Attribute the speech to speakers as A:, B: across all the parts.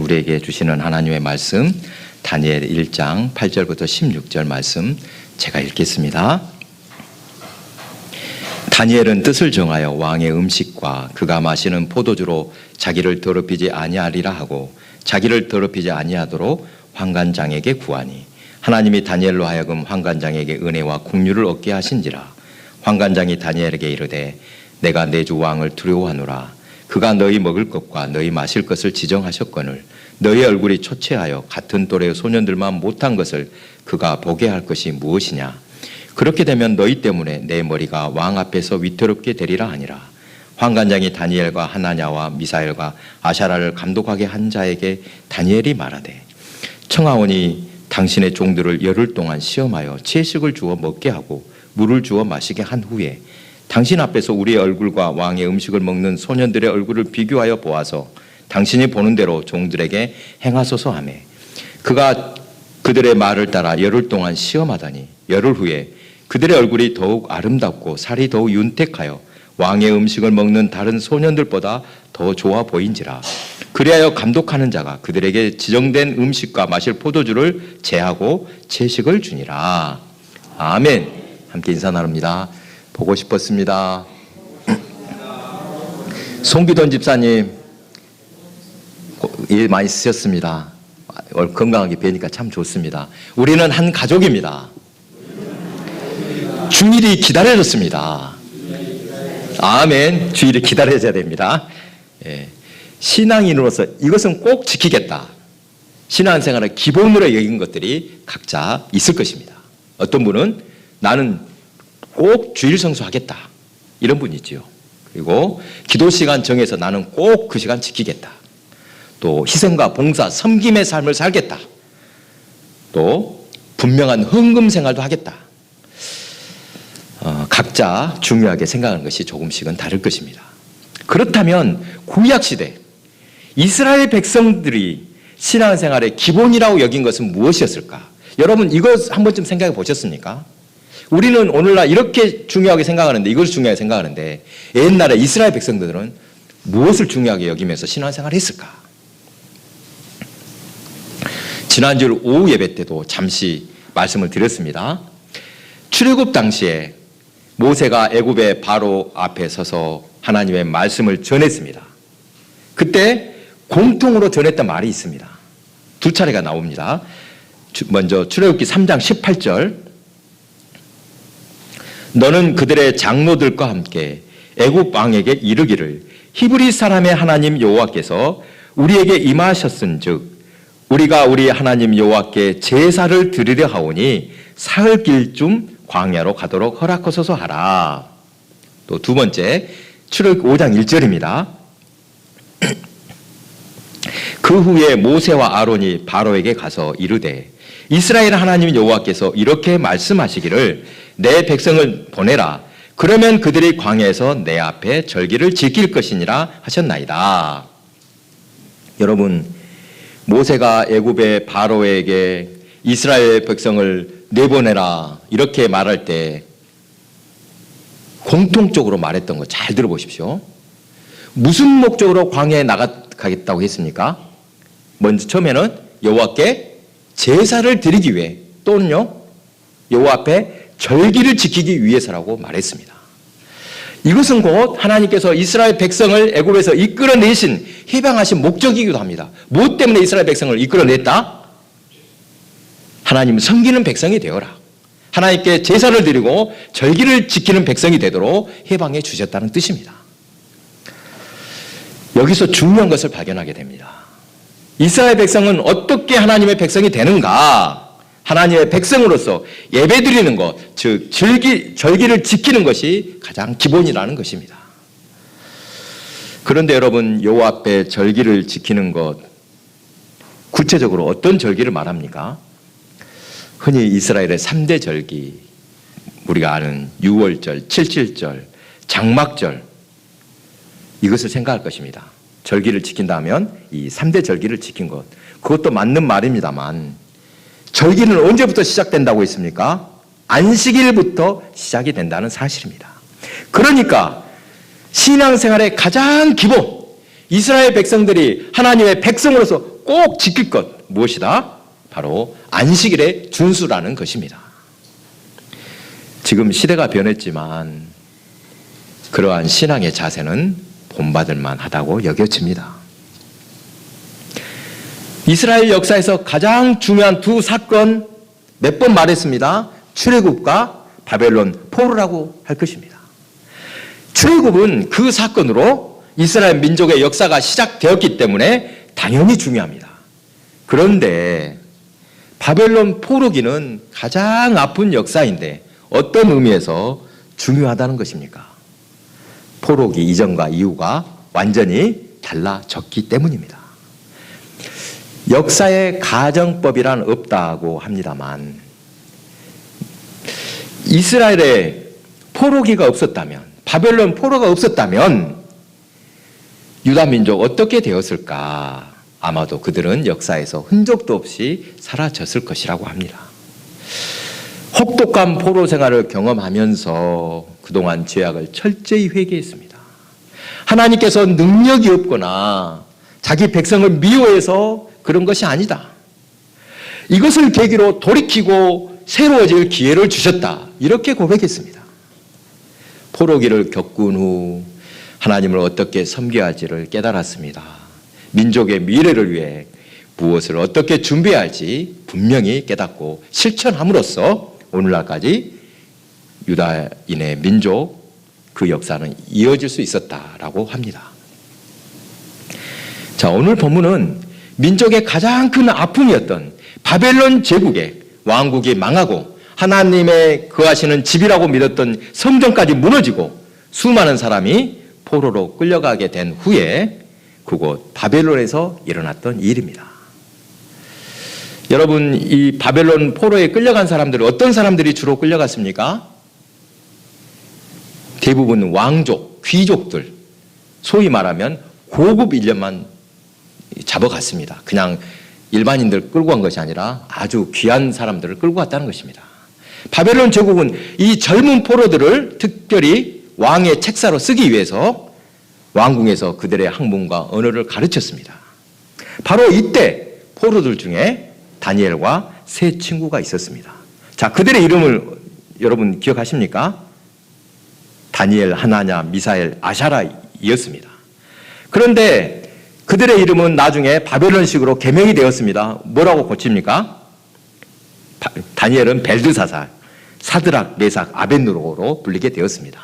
A: 우리에게 주시는 하나님의 말씀 다니엘 1장 8절부터 16절 말씀 제가 읽겠습니다. 다니엘은 뜻을 정하여 왕의 음식과 그가 마시는 포도주로 자기를 더럽히지 아니하리라 하고 자기를 더럽히지 아니하도록 환관장에게 구하니 하나님이 다니엘로 하여금 환관장에게 은혜와 긍휼을 얻게 하신지라. 환관장이 다니엘에게 이르되 내가 내 주 왕을 두려워하노라. 그가 너희 먹을 것과 너희 마실 것을 지정하셨거늘 너희 얼굴이 초췌하여 같은 또래의 소년들만 못한 것을 그가 보게 할 것이 무엇이냐. 그렇게 되면 너희 때문에 내 머리가 왕 앞에서 위태롭게 되리라 하니라. 환관장이 다니엘과 하나냐와 미사엘과 아샤라를 감독하게 한 자에게 다니엘이 말하되 청하오니 당신의 종들을 열흘 동안 시험하여 채식을 주어 먹게 하고 물을 주어 마시게 한 후에 당신 앞에서 우리의 얼굴과 왕의 음식을 먹는 소년들의 얼굴을 비교하여 보아서 당신이 보는 대로 종들에게 행하소서 하며 그가 그들의 말을 따라 열흘 동안 시험하다니 열흘 후에 그들의 얼굴이 더욱 아름답고 살이 더욱 윤택하여 왕의 음식을 먹는 다른 소년들보다 더 좋아 보인지라. 그리하여 감독하는 자가 그들에게 지정된 음식과 마실 포도주를 제하고 채식을 주니라. 아멘. 함께 인사 나눕니다. 보고 싶었습니다. 송기돈 집사님 일 많이 쓰셨습니다. 건강하게 뵈니까 참 좋습니다. 우리는 한 가족입니다. 주일이 기다려졌습니다. 아멘. 주일이 기다려져야 됩니다. 예. 신앙인으로서 이것은 꼭 지키겠다. 신앙생활의 기본으로 여긴 것들이 각자 있을 것입니다. 어떤 분은 나는 꼭 주일 성수하겠다. 이런 분이 있지요. 그리고 기도 시간 정해서 나는 꼭 그 시간 지키겠다. 또 희생과 봉사, 섬김의 삶을 살겠다. 또 분명한 헌금 생활도 하겠다. 각자 중요하게 생각하는 것이 조금씩은 다를 것입니다. 그렇다면 구약시대 이스라엘 백성들이 신앙생활의 기본이라고 여긴 것은 무엇이었을까? 여러분 이거 한 번쯤 생각해 보셨습니까? 우리는 오늘날 이렇게 중요하게 생각하는데 이것을 중요하게 생각하는데 옛날에 이스라엘 백성들은 무엇을 중요하게 여기면서 신앙생활을 했을까? 지난주 오후 예배 때도 잠시 말씀을 드렸습니다. 출애굽 당시에 모세가 애굽의 바로 앞에 서서 하나님의 말씀을 전했습니다. 그때 공통으로 전했던 말이 있습니다. 두 차례가 나옵니다. 먼저 출애굽기 3장 18절 너는 그들의 장로들과 함께 애굽 왕에게 이르기를 히브리 사람의 하나님 여호와께서 우리에게 임하셨은즉 우리가 우리 하나님 여호와께 제사를 드리려 하오니 사흘길쯤 광야로 가도록 허락하소서 하라. 또 두 번째 출애굽 5장 1절입니다. 그 후에 모세와 아론이 바로에게 가서 이르되 이스라엘 하나님 여호와께서 이렇게 말씀하시기를 내 백성을 보내라. 그러면 그들이 광야에서 내 앞에 절기를 지킬 것이니라 하셨나이다. 여러분 모세가 애굽의 바로에게 이스라엘 백성을 내보내라 이렇게 말할 때 공통적으로 말했던 거 잘 들어보십시오. 무슨 목적으로 광야에 나가겠다고 했습니까? 먼저 처음에는 여호와께 제사를 드리기 위해 또는요 여호와 앞에 절기를 지키기 위해서라고 말했습니다. 이것은 곧 하나님께서 이스라엘 백성을 애굽에서 이끌어내신 해방하신 목적이기도 합니다. 무엇 때문에 이스라엘 백성을 이끌어냈다? 하나님을 섬기는 백성이 되어라. 하나님께 제사를 드리고 절기를 지키는 백성이 되도록 해방해 주셨다는 뜻입니다. 여기서 중요한 것을 발견하게 됩니다. 이스라엘 백성은 어떻게 하나님의 백성이 되는가? 하나님의 백성으로서 예배드리는 것, 즉 절기를 지키는 것이 가장 기본이라는 것입니다. 그런데 여러분 여호와 앞에 절기를 지키는 것 구체적으로 어떤 절기를 말합니까? 흔히 이스라엘의 3대 절기 우리가 아는 유월절, 칠칠절, 장막절 이것을 생각할 것입니다. 절기를 지킨다면 이 3대 절기를 지킨 것 그것도 맞는 말입니다만 절기는 언제부터 시작된다고 했습니까? 안식일부터 시작이 된다는 사실입니다. 그러니까 신앙생활의 가장 기본 이스라엘 백성들이 하나님의 백성으로서 꼭 지킬 것 무엇이다? 바로 안식일의 준수라는 것입니다. 지금 시대가 변했지만 그러한 신앙의 자세는 본받을 만하다고 여겨집니다. 이스라엘 역사에서 가장 중요한 두 사건 몇 번 말했습니다. 출애굽과 바벨론 포로라고 할 것입니다. 출애굽은 그 사건으로 이스라엘 민족의 역사가 시작되었기 때문에 당연히 중요합니다. 그런데 바벨론 포로기는 가장 아픈 역사인데 어떤 의미에서 중요하다는 것입니까? 포로기 이전과 이후가 완전히 달라졌기 때문입니다. 역사에 가정법이란 없다고 합니다만 이스라엘에 포로기가 없었다면, 바벨론 포로가 없었다면 유다 민족 어떻게 되었을까? 아마도 그들은 역사에서 흔적도 없이 사라졌을 것이라고 합니다. 혹독한 포로 생활을 경험하면서 그동안 죄악을 철저히 회개했습니다. 하나님께서 능력이 없거나 자기 백성을 미워해서 그런 것이 아니다. 이것을 계기로 돌이키고 새로워질 기회를 주셨다. 이렇게 고백했습니다. 포로기를 겪은 후 하나님을 어떻게 섬겨야 할지를 깨달았습니다. 민족의 미래를 위해 무엇을 어떻게 준비해야 할지 분명히 깨닫고 실천함으로써 오늘날까지 유다인의 민족 그 역사는 이어질 수 있었다라고 합니다. 자, 오늘 본문은 민족의 가장 큰 아픔이었던 바벨론 제국의 왕국이 망하고 하나님의 거하시는 집이라고 믿었던 성전까지 무너지고 수많은 사람이 포로로 끌려가게 된 후에 그곳 바벨론에서 일어났던 일입니다. 여러분, 이 바벨론 포로에 끌려간 사람들은 어떤 사람들이 주로 끌려갔습니까? 대부분 왕족, 귀족들, 소위 말하면 고급 인력만 잡아갔습니다. 그냥 일반인들 끌고 간 것이 아니라 아주 귀한 사람들을 끌고 갔다는 것입니다. 바벨론 제국은 이 젊은 포로들을 특별히 왕의 책사로 쓰기 위해서 왕궁에서 그들의 학문과 언어를 가르쳤습니다. 바로 이때 포로들 중에 다니엘과 세 친구가 있었습니다. 자, 그들의 이름을 여러분 기억하십니까? 다니엘, 하나냐, 미사엘, 아샤라이었습니다. 그런데 그들의 이름은 나중에 바벨론식으로 개명이 되었습니다. 뭐라고 고칩니까? 다니엘은 벨드사살, 사드락, 메삭, 아벳느고로 불리게 되었습니다.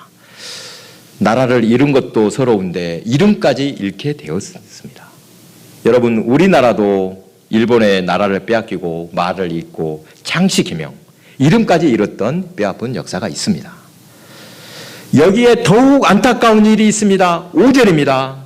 A: 나라를 잃은 것도 서러운데 이름까지 잃게 되었습니다. 여러분, 우리나라도 일본의 나라를 빼앗기고 말을 잃고 창씨 개명, 이름까지 잃었던 뼈아픈 역사가 있습니다. 여기에 더욱 안타까운 일이 있습니다. 5절입니다.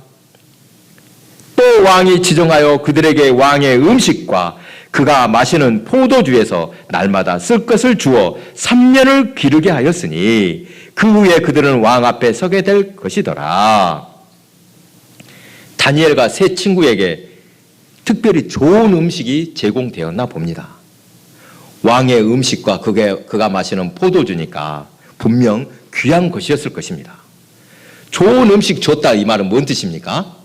A: 또 왕이 지정하여 그들에게 왕의 음식과 그가 마시는 포도주에서 날마다 쓸 것을 주어 3년을 기르게 하였으니 그 후에 그들은 왕 앞에 서게 될 것이더라. 다니엘과 세 친구에게 특별히 좋은 음식이 제공되었나 봅니다. 왕의 음식과 그가 마시는 포도주니까 분명 귀한 것이었을 것입니다. 좋은 음식 줬다 이 말은 뭔 뜻입니까?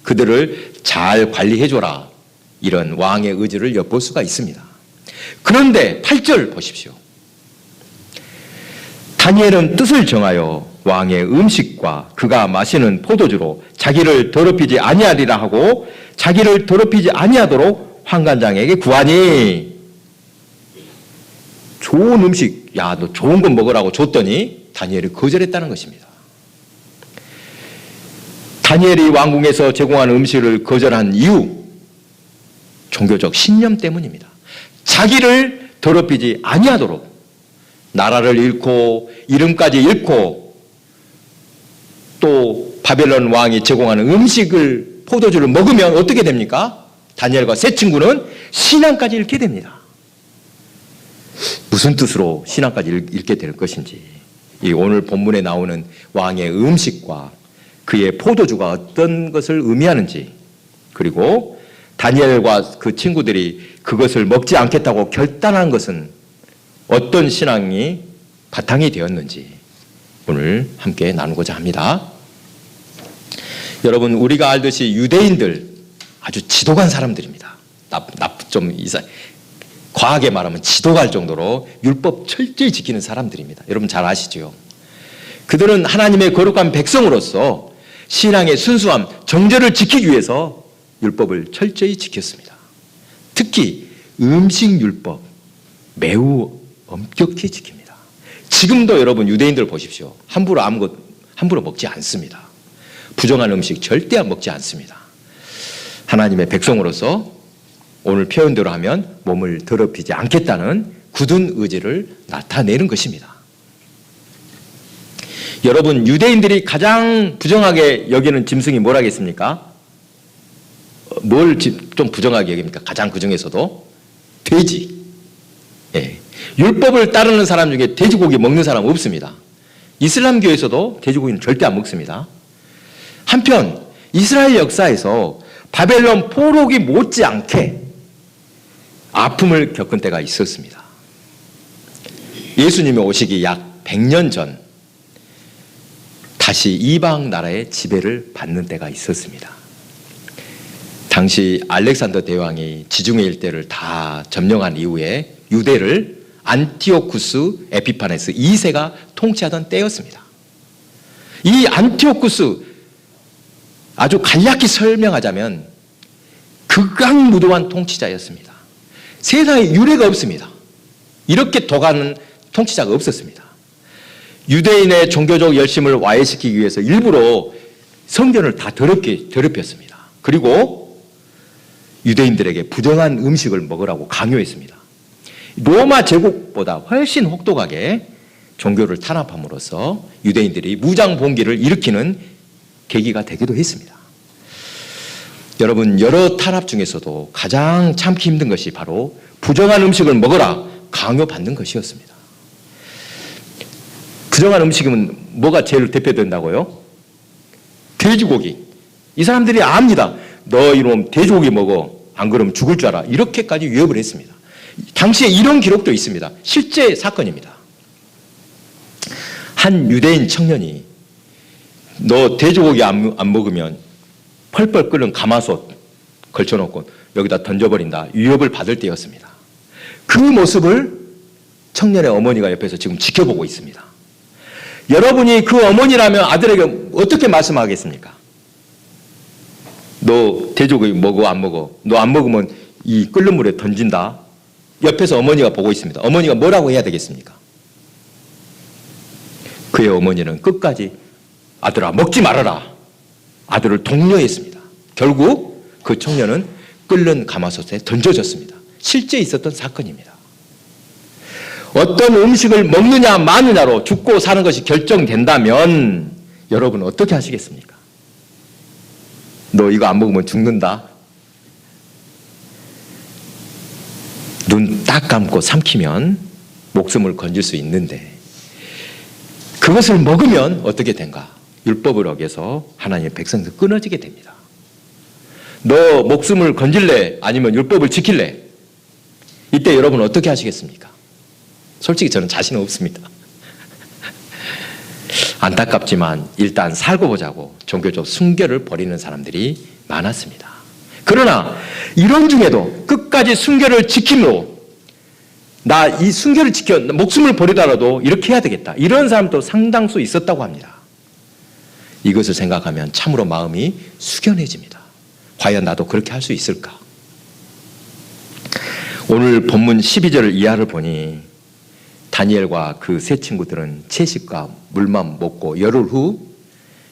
A: 그들을 잘 관리해줘라. 이런 왕의 의지를 엿볼 수가 있습니다. 그런데 8절 보십시오. 다니엘은 뜻을 정하여 왕의 음식과 그가 마시는 포도주로 자기를 더럽히지 아니하리라 하고 자기를 더럽히지 아니하도록 환관장에게 구하니, 좋은 음식, 야, 너 좋은 거 먹으라고 줬더니 다니엘이 거절했다는 것입니다. 다니엘이 왕궁에서 제공하는 음식을 거절한 이유, 종교적 신념 때문입니다. 자기를 더럽히지 아니하도록 나라를 잃고 이름까지 잃고 또 바벨론 왕이 제공하는 음식을, 포도주를 먹으면 어떻게 됩니까? 다니엘과 세 친구는 신앙까지 잃게 됩니다. 무슨 뜻으로 신앙까지 잃게 될 것인지, 이 오늘 본문에 나오는 왕의 음식과 그의 포도주가 어떤 것을 의미하는지, 그리고 다니엘과 그 친구들이 그것을 먹지 않겠다고 결단한 것은 어떤 신앙이 바탕이 되었는지 오늘 함께 나누고자 합니다. 여러분, 우리가 알듯이 유대인들 아주 지독한 사람들입니다. 좀 과하게 말하면 지독할 정도로 율법 철저히 지키는 사람들입니다. 여러분 잘 아시죠? 그들은 하나님의 거룩한 백성으로서 신앙의 순수함, 정절을 지키기 위해서 율법을 철저히 지켰습니다. 특히 음식 율법 매우 엄격히 지킵니다. 지금도 여러분 유대인들 보십시오. 함부로 먹지 않습니다. 부정한 음식 절대 먹지 않습니다. 하나님의 백성으로서 오늘 표현대로 하면 몸을 더럽히지 않겠다는 굳은 의지를 나타내는 것입니다. 여러분, 유대인들이 가장 부정하게 여기는 짐승이 뭐라겠습니까? 뭘 좀 부정하게 여깁니까? 가장 그 중에서도 돼지. 예. 율법을 따르는 사람 중에 돼지고기 먹는 사람 없습니다. 이슬람교에서도 돼지고기는 절대 안 먹습니다. 한편 이스라엘 역사에서 바벨론 포로기 못지않게 아픔을 겪은 때가 있었습니다. 예수님이 오시기 약 100년 전 다시 이방 나라의 지배를 받는 때가 있었습니다. 당시 알렉산더 대왕이 지중해 일대를 다 점령한 이후에 유대를 안티오쿠스 에피파네스 2세가 통치하던 때였습니다. 이 안티오쿠스 아주 간략히 설명하자면 극악무도한 통치자였습니다. 세상에 유례가 없습니다. 이렇게 도가는 통치자가 없었습니다. 유대인의 종교적 열심을 와해시키기 위해서 일부러 성전을 다 더럽혔습니다. 그리고 유대인들에게 부정한 음식을 먹으라고 강요했습니다. 로마 제국보다 훨씬 혹독하게 종교를 탄압함으로써 유대인들이 무장 봉기를 일으키는 계기가 되기도 했습니다. 여러분, 여러 탄압 중에서도 가장 참기 힘든 것이 바로 부정한 음식을 먹어라 강요받는 것이었습니다. 부정한 음식이면 뭐가 제일 대표된다고요? 돼지고기. 이 사람들이 압니다. 너 이놈 돼지고기 먹어. 안 그러면 죽을 줄 알아. 이렇게까지 위협을 했습니다. 당시에 이런 기록도 있습니다. 실제 사건입니다. 한 유대인 청년이 너 돼지고기 안 먹으면 펄펄 끓는 가마솥 걸쳐놓고 여기다 던져버린다. 위협을 받을 때였습니다. 그 모습을 청년의 어머니가 옆에서 지금 지켜보고 있습니다. 여러분이 그 어머니라면 아들에게 어떻게 말씀하겠습니까? 너 돼지고기 먹어 안 먹어? 너 안 먹으면 이 끓는 물에 던진다. 옆에서 어머니가 보고 있습니다. 어머니가 뭐라고 해야 되겠습니까? 그의 어머니는 끝까지 아들아 먹지 말아라. 아들을 독려했습니다. 결국 그 청년은 끓는 가마솥에 던져졌습니다. 실제 있었던 사건입니다. 어떤 음식을 먹느냐 마느냐로 죽고 사는 것이 결정된다면 여러분 어떻게 하시겠습니까? 너 이거 안 먹으면 죽는다. 눈 딱 감고 삼키면 목숨을 건질 수 있는데 그것을 먹으면 어떻게 된가? 율법을 어겨서 하나님의 백성에서 끊어지게 됩니다. 너 목숨을 건질래? 아니면 율법을 지킬래? 이때 여러분 어떻게 하시겠습니까? 솔직히 저는 자신 없습니다. 안타깝지만 일단 살고 보자고 종교적 순결을 버리는 사람들이 많았습니다. 그러나 이런 중에도 끝까지 순결을 지킴으로 나 이 순결을 지켜 목숨을 버리더라도 이렇게 해야 되겠다. 이런 사람도 상당수 있었다고 합니다. 이것을 생각하면 참으로 마음이 숙연해집니다. 과연 나도 그렇게 할 수 있을까? 오늘 본문 12절 이하를 보니 다니엘과 그 세 친구들은 채식과 물만 먹고 열흘 후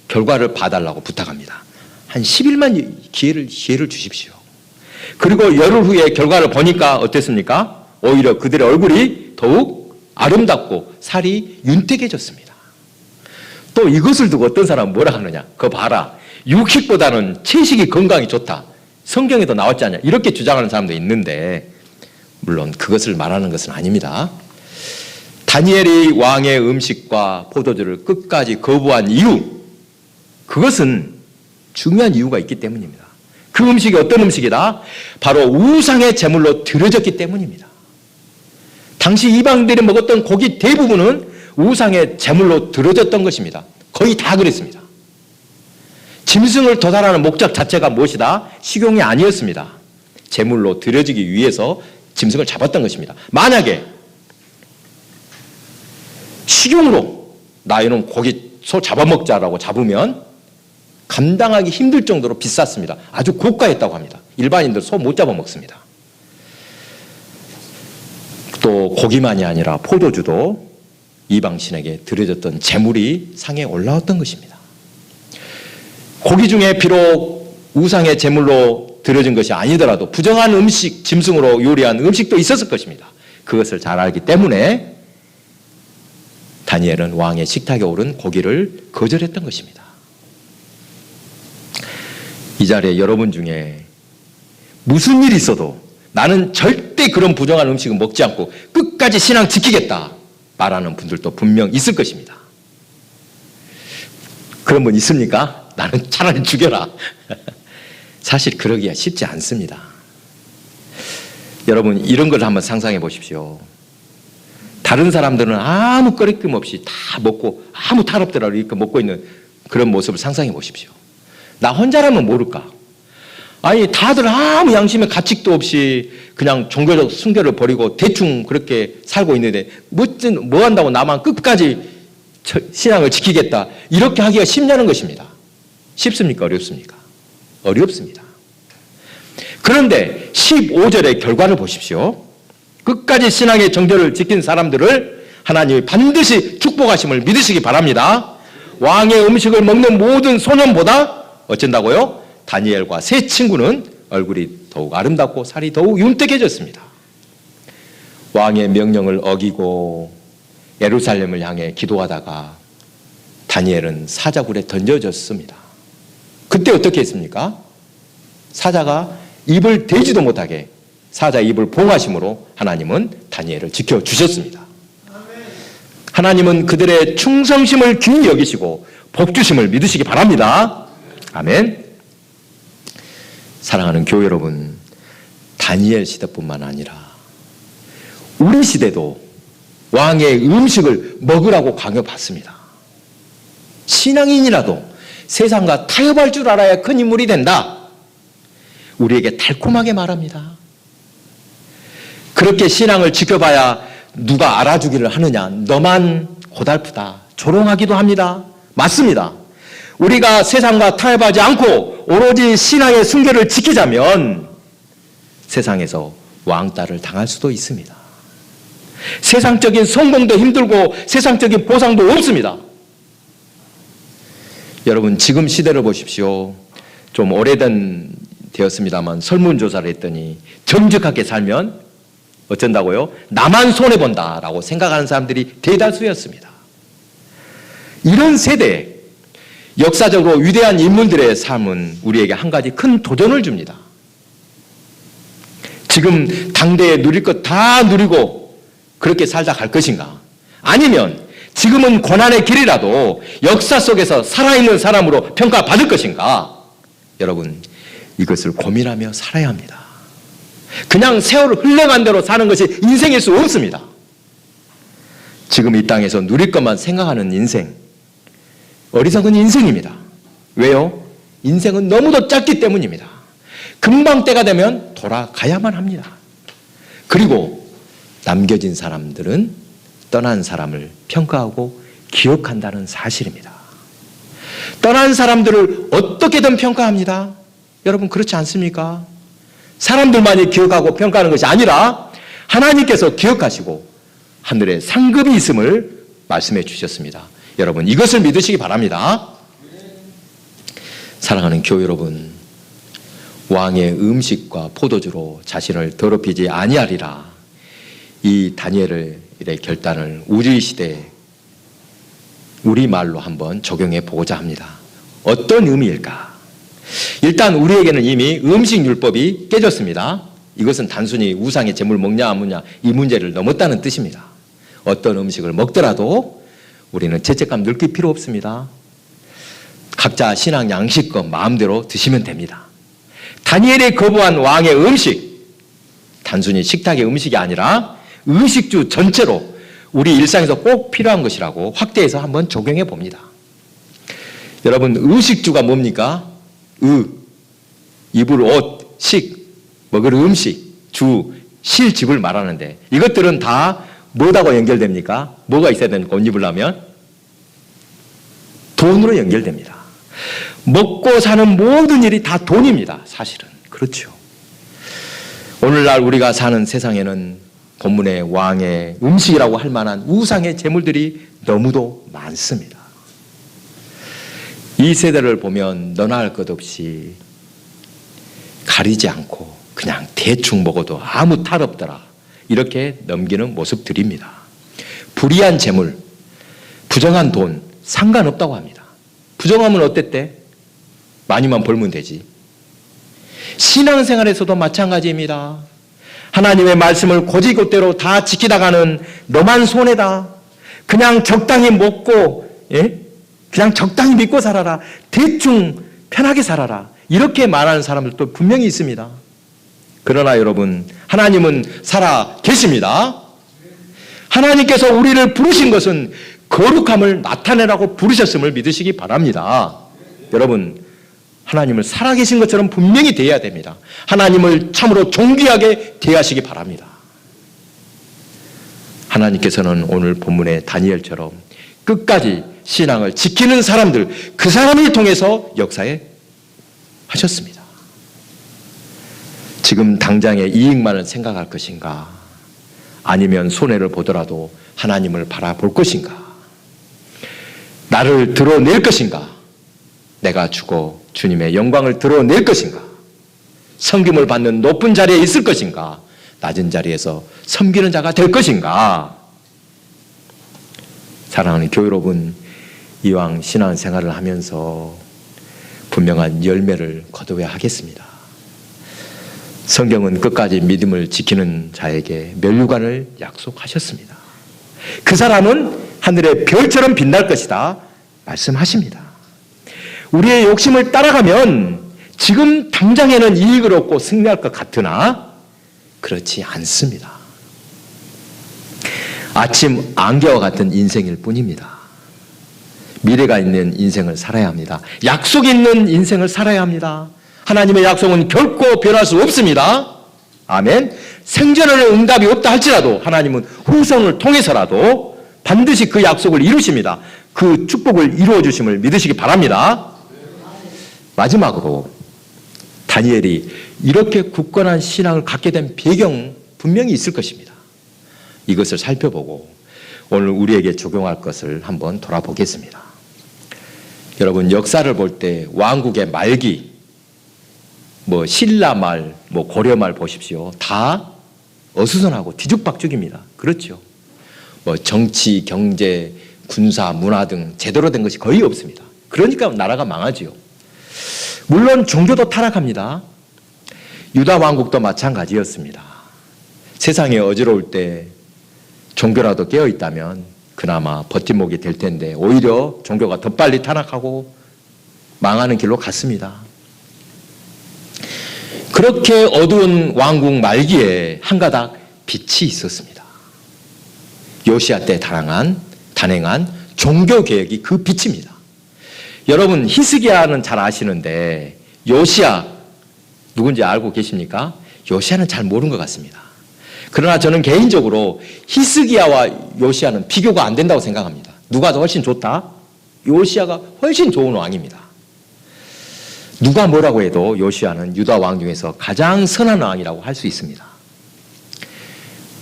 A: 결과를 봐달라고 부탁합니다. 한 10일만 기회를 주십시오. 그리고 열흘 후에 결과를 보니까 어땠습니까? 오히려 그들의 얼굴이 더욱 아름답고 살이 윤택해졌습니다. 또 이것을 두고 어떤 사람은 뭐라 하느냐? 그거 봐라. 육식보다는 채식이 건강이 좋다. 성경에도 나왔지 않냐? 이렇게 주장하는 사람도 있는데 물론 그것을 말하는 것은 아닙니다. 다니엘이 왕의 음식과 포도주를 끝까지 거부한 이유, 그것은 중요한 이유가 있기 때문입니다. 그 음식이 어떤 음식이다? 바로 우상의 제물로 드려졌기 때문입니다. 당시 이방들이 먹었던 고기 대부분은 우상의 제물로 드려졌던 것입니다. 거의 다 그랬습니다. 짐승을 도살하는 목적 자체가 무엇이다? 식용이 아니었습니다. 제물로 드려지기 위해서 짐승을 잡았던 것입니다. 만약에 식용으로 나 이놈 고기 소 잡아먹자라고 잡으면 감당하기 힘들 정도로 비쌌습니다. 아주 고가였다고 합니다. 일반인들 소 못 잡아먹습니다. 또 고기만이 아니라 포도주도 이방신에게 드려졌던 제물이 상에 올라왔던 것입니다. 고기 중에 비록 우상의 제물로 드려진 것이 아니더라도 부정한 음식, 짐승으로 요리한 음식도 있었을 것입니다. 그것을 잘 알기 때문에 다니엘은 왕의 식탁에 오른 고기를 거절했던 것입니다. 이 자리에 여러분 중에 무슨 일이 있어도 나는 절대 그런 부정한 음식은 먹지 않고 끝까지 신앙 지키겠다 말하는 분들도 분명 있을 것입니다. 그런 분 있습니까? 나는 차라리 죽여라. 사실 그러기가 쉽지 않습니다. 여러분 이런 걸 한번 상상해 보십시오. 다른 사람들은 아무 꺼리낌 없이 다 먹고 아무 탈 없더라도 이렇게 먹고 있는 그런 모습을 상상해 보십시오. 나 혼자라면 모를까? 아니 다들 아무 양심의 가책도 없이 그냥 종교적 순결을 버리고 대충 그렇게 살고 있는데 뭐 한다고 나만 끝까지 신앙을 지키겠다 이렇게 하기가 쉽냐는 것입니다. 쉽습니까? 어렵습니까? 어렵습니다. 그런데 15절의 결과를 보십시오. 끝까지 신앙의 정절을 지킨 사람들을 하나님이 반드시 축복하심을 믿으시기 바랍니다. 왕의 음식을 먹는 모든 소년보다 어쩐다고요? 다니엘과 세 친구는 얼굴이 더욱 아름답고 살이 더욱 윤택해졌습니다. 왕의 명령을 어기고 예루살렘을 향해 기도하다가 다니엘은 사자굴에 던져졌습니다. 그때 어떻게 했습니까? 사자가 입을 대지도 못하게 사자 입을 봉하심으로 하나님은 다니엘을 지켜주셨습니다. 하나님은 그들의 충성심을 귀히 여기시고 복주심을 믿으시기 바랍니다. 아멘. 사랑하는 교회 여러분, 다니엘 시대뿐만 아니라 우리 시대도 왕의 음식을 먹으라고 강요받습니다. 신앙인이라도 세상과 타협할 줄 알아야 큰 인물이 된다. 우리에게 달콤하게 말합니다. 그렇게 신앙을 지켜봐야 누가 알아주기를 하느냐. 너만 고달프다. 조롱하기도 합니다. 맞습니다. 우리가 세상과 타협하지 않고 오로지 신앙의 순결을 지키자면 세상에서 왕따를 당할 수도 있습니다. 세상적인 성공도 힘들고 세상적인 보상도 없습니다. 여러분 지금 시대를 보십시오. 좀 오래된 되었습니다만 설문조사를 했더니 정직하게 살면 어쩐다고요? 나만 손해본다라고 생각하는 사람들이 대다수였습니다. 이런 세대에 역사적으로 위대한 인물들의 삶은 우리에게 한 가지 큰 도전을 줍니다. 지금 당대에 누릴 것 다 누리고 그렇게 살다 갈 것인가? 아니면 지금은 고난의 길이라도 역사 속에서 살아있는 사람으로 평가받을 것인가? 여러분 이것을 고민하며 살아야 합니다. 그냥 세월을 흘러간 대로 사는 것이 인생일 수 없습니다. 지금 이 땅에서 누릴 것만 생각하는 인생, 어리석은 인생입니다. 왜요? 인생은 너무도 짧기 때문입니다. 금방 때가 되면 돌아가야만 합니다. 그리고 남겨진 사람들은 떠난 사람을 평가하고 기억한다는 사실입니다. 떠난 사람들을 어떻게든 평가합니다. 여러분 그렇지 않습니까? 사람들만이 기억하고 평가하는 것이 아니라 하나님께서 기억하시고 하늘에 상급이 있음을 말씀해 주셨습니다. 여러분 이것을 믿으시기 바랍니다. 사랑하는 교회 여러분, 왕의 음식과 포도주로 자신을 더럽히지 아니하리라. 이 다니엘의 결단을 우리 시대에 우리말로 한번 적용해 보고자 합니다. 어떤 의미일까? 일단 우리에게는 이미 음식율법이 깨졌습니다. 이것은 단순히 우상의 제물 먹냐 안 먹냐 이 문제를 넘었다는 뜻입니다. 어떤 음식을 먹더라도 우리는 죄책감 느낄 필요 없습니다. 각자 신앙 양식껏 마음대로 드시면 됩니다. 다니엘이 거부한 왕의 음식, 단순히 식탁의 음식이 아니라 의식주 전체로 우리 일상에서 꼭 필요한 것이라고 확대해서 한번 적용해 봅니다. 여러분, 의식주가 뭡니까? 입을 옷, 식, 먹을 음식, 주, 실, 집을 말하는데 이것들은 다 뭐하고 연결됩니까? 뭐가 있어야 됩니까? 옷 입으려면? 돈으로 연결됩니다. 먹고 사는 모든 일이 다 돈입니다. 사실은. 그렇죠. 오늘날 우리가 사는 세상에는 본문의 왕의 음식이라고 할 만한 우상의 재물들이 너무도 많습니다. 이 세대를 보면 너나 할 것 없이 가리지 않고 그냥 대충 먹어도 아무 탈 없더라 이렇게 넘기는 모습들입니다. 불의한 재물, 부정한 돈 상관없다고 합니다. 부정하면 어땠대? 많이만 벌면 되지. 신앙생활에서도 마찬가지입니다. 하나님의 말씀을 곧이곧대로 다 지키다가는 너만 손해다. 그냥 적당히 먹고 그냥 적당히 믿고 살아라. 대충 편하게 살아라. 이렇게 말하는 사람들도 분명히 있습니다. 그러나 여러분, 하나님은 살아 계십니다. 하나님께서 우리를 부르신 것은 거룩함을 나타내라고 부르셨음을 믿으시기 바랍니다. 여러분, 하나님을 살아계신 것처럼 분명히 대해야 됩니다. 하나님을 참으로 존귀하게 대하시기 바랍니다. 하나님께서는 오늘 본문의 다니엘처럼 끝까지 신앙을 지키는 사람들, 그 사람을 통해서 역사에 하셨습니다. 지금 당장의 이익만을 생각할 것인가? 아니면 손해를 보더라도 하나님을 바라볼 것인가? 나를 드러낼 것인가? 내가 죽어 주님의 영광을 드러낼 것인가? 섬김을 받는 높은 자리에 있을 것인가? 낮은 자리에서 섬기는 자가 될 것인가? 사랑하는 교회 여러분, 이왕 신앙생활을 하면서 분명한 열매를 거두어야 하겠습니다. 성경은 끝까지 믿음을 지키는 자에게 면류관을 약속하셨습니다. 그 사람은 하늘의 별처럼 빛날 것이다 말씀하십니다. 우리의 욕심을 따라가면 지금 당장에는 이익을 얻고 승리할 것 같으나 그렇지 않습니다. 아침 안개와 같은 인생일 뿐입니다. 미래가 있는 인생을 살아야 합니다. 약속 있는 인생을 살아야 합니다. 하나님의 약속은 결코 변할 수 없습니다. 아멘. 생전에는 응답이 없다 할지라도 하나님은 후손을 통해서라도 반드시 그 약속을 이루십니다. 그 축복을 이루어 주심을 믿으시기 바랍니다. 마지막으로 다니엘이 이렇게 굳건한 신앙을 갖게 된 배경 분명히 있을 것입니다. 이것을 살펴보고 오늘 우리에게 적용할 것을 한번 돌아보겠습니다. 여러분, 역사를 볼 때 왕국의 말기, 신라말, 고려말 보십시오. 다 어수선하고 뒤죽박죽입니다. 그렇죠. 정치, 경제, 군사, 문화 등 제대로 된 것이 거의 없습니다. 그러니까 나라가 망하지요. 물론 종교도 타락합니다. 유다 왕국도 마찬가지였습니다. 세상이 어지러울 때 종교라도 깨어있다면 그나마 버팀목이 될 텐데 오히려 종교가 더 빨리 타락하고 망하는 길로 갔습니다. 그렇게 어두운 왕국 말기에 한 가닥 빛이 있었습니다. 요시야 때 단행한 종교개혁이 그 빛입니다. 여러분, 히스기야는 잘 아시는데 요시야 누군지 알고 계십니까? 요시야는 잘 모르는 것 같습니다. 그러나 저는 개인적으로 히스기야와 요시야는 비교가 안 된다고 생각합니다. 누가 더 훨씬 좋다? 요시야가 훨씬 좋은 왕입니다. 누가 뭐라고 해도 요시야는 유다 왕 중에서 가장 선한 왕이라고 할 수 있습니다.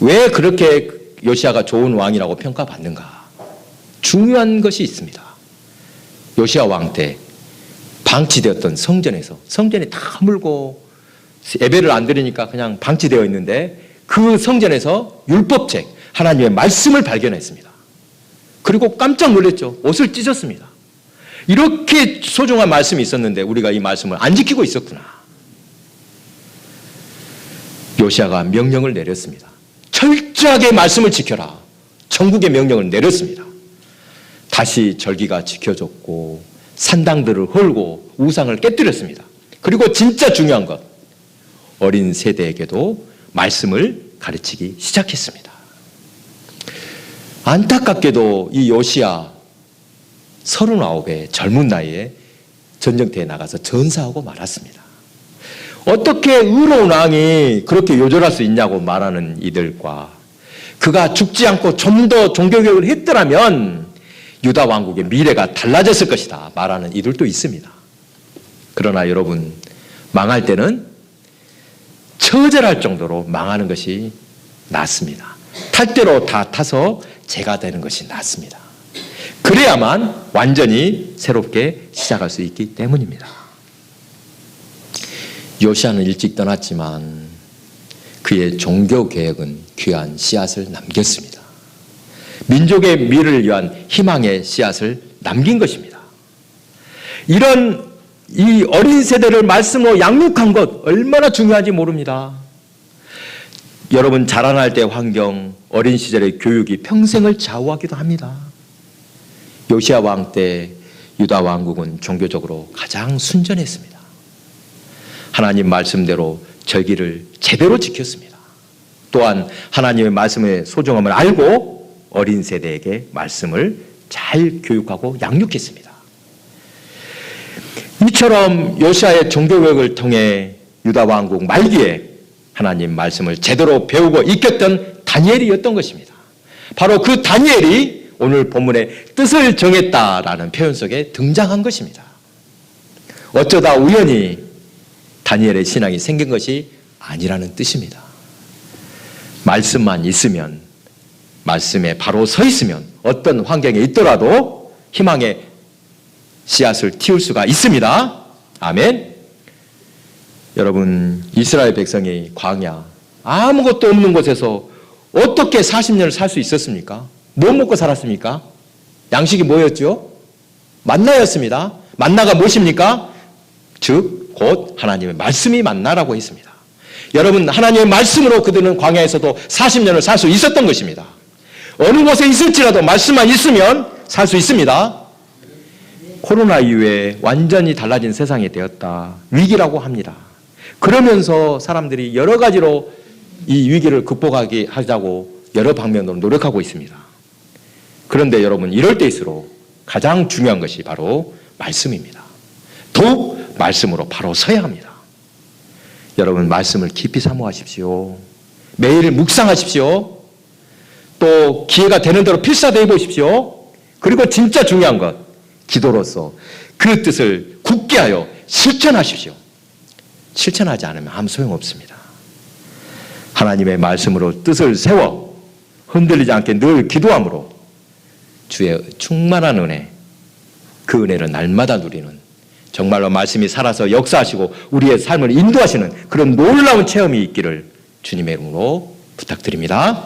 A: 왜 그렇게 요시야가 좋은 왕이라고 평가받는가? 중요한 것이 있습니다. 요시야 왕 때 방치되었던 성전에서 성전이 다 물고 예배를 안 드리니까 그냥 방치되어 있는데 그 성전에서 율법책, 하나님의 말씀을 발견했습니다. 그리고 깜짝 놀랐죠. 옷을 찢었습니다. 이렇게 소중한 말씀이 있었는데 우리가 이 말씀을 안 지키고 있었구나. 요시야가 명령을 내렸습니다. 철저하게 말씀을 지켜라. 천국의 명령을 내렸습니다. 다시 절기가 지켜졌고 산당들을 헐고 우상을 깨뜨렸습니다. 그리고 진짜 중요한 것, 어린 세대에게도 말씀을 가르치기 시작했습니다. 안타깝게도 이 요시야 39의 젊은 나이에 전쟁터에 나가서 전사하고 말았습니다. 어떻게 의로운 왕이 그렇게 요절할 수 있냐고 말하는 이들과 그가 죽지 않고 좀 더 종교개혁을 했더라면 유다 왕국의 미래가 달라졌을 것이다 말하는 이들도 있습니다. 그러나 여러분, 망할 때는 처절할 정도로 망하는 것이 낫습니다. 탈 대로 다 타서 재가 되는 것이 낫습니다. 그래야만 완전히 새롭게 시작할 수 있기 때문입니다. 요시아는 일찍 떠났지만 그의 종교개혁은 귀한 씨앗을 남겼습니다. 민족의 미래를 위한 희망의 씨앗을 남긴 것입니다. 이런 이 어린 세대를 말씀으로 양육한 것 얼마나 중요한지 모릅니다. 여러분 자라날 때 환경, 어린 시절의 교육이 평생을 좌우하기도 합니다. 요시아 왕 때 유다 왕국은 종교적으로 가장 순전했습니다. 하나님 말씀대로 절기를 제대로 지켰습니다. 또한 하나님의 말씀의 소중함을 알고 어린 세대에게 말씀을 잘 교육하고 양육했습니다. 이처럼 요시아의 종교개혁을 통해 유다 왕국 말기에 하나님 말씀을 제대로 배우고 익혔던 다니엘이었던 것입니다. 바로 그 다니엘이 오늘 본문의 뜻을 정했다라는 표현 속에 등장한 것입니다. 어쩌다 우연히 다니엘의 신앙이 생긴 것이 아니라는 뜻입니다. 말씀만 있으면, 말씀에 바로 서 있으면 어떤 환경에 있더라도 희망의 씨앗을 틔울 수가 있습니다. 아멘. 여러분, 이스라엘 백성이 광야 아무것도 없는 곳에서 어떻게 40년을 살 수 있었습니까? 뭐 먹고 살았습니까? 양식이 뭐였죠? 만나였습니다. 만나가 무엇입니까? 즉 곧 하나님의 말씀이 만나라고 했습니다. 여러분, 하나님의 말씀으로 그들은 광야에서도 40년을 살 수 있었던 것입니다. 어느 곳에 있을지라도 말씀만 있으면 살 수 있습니다. 코로나 이후에 완전히 달라진 세상이 되었다. 위기라고 합니다. 그러면서 사람들이 여러 가지로 이 위기를 극복하게 하자고 여러 방면으로 노력하고 있습니다. 그런데 여러분, 이럴 때일수록 가장 중요한 것이 바로 말씀입니다. 더욱 말씀으로 바로 서야 합니다. 여러분, 말씀을 깊이 사모하십시오. 매일 묵상하십시오. 또 기회가 되는 대로 필사되어 보십시오. 그리고 진짜 중요한 것, 기도로서 그 뜻을 굳게 하여 실천하십시오. 실천하지 않으면 아무 소용없습니다. 하나님의 말씀으로 뜻을 세워 흔들리지 않게 늘 기도함으로 주의 충만한 은혜, 그 은혜를 날마다 누리는, 정말로 말씀이 살아서 역사하시고 우리의 삶을 인도하시는 그런 놀라운 체험이 있기를 주님의 이름으로 부탁드립니다.